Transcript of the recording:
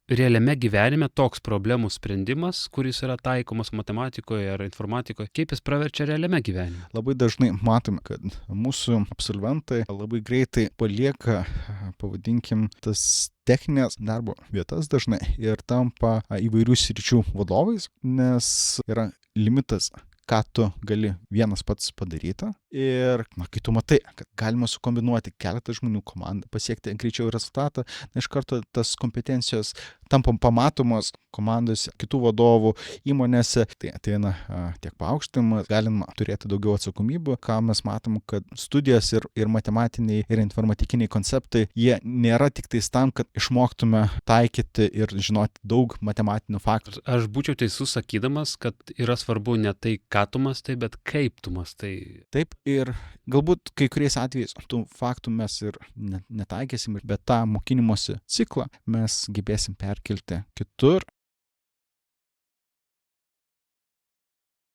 realiame gyvenime toks problemų sprendimas, kuris yra taikomas matematikoje ar informatikoje, kaip jis praverčia realiame gyvenime? Labai dažnai matome, kad mūsų absolventai labai greitai palieka, pavadinkim, tas techninės darbo vietas dažnai ir tampa įvairių sričių vadovais, nes yra limitas, ką tu gali vienas pats padaryti. Ir kai tu matai, kad galima sukombinuoti keletą žmonių komandą, pasiekti greičiau rezultatą, iš karto tas kompetencijos tampa pamatomos komandose, kitų vadovų, įmonėse, tai ateina tiek paaukštinimas, galima turėti daugiau atsakomybių, ką mes matom, kad studijos ir matematiniai, ir informatikiniai konceptai, jie nėra tik tais tam, kad išmoktume taikyti ir žinoti daug matematinių faktų. Aš būčiau teisus sakydamas, kad yra svarbu ne tai, ką tu mastai, bet kaip tu mastai. Taip, ir galbūt kai kuriais atvejais tų faktų mes ir netaikysim, bet tą mokinimosi ciklą mes gebėsim perkelti kitur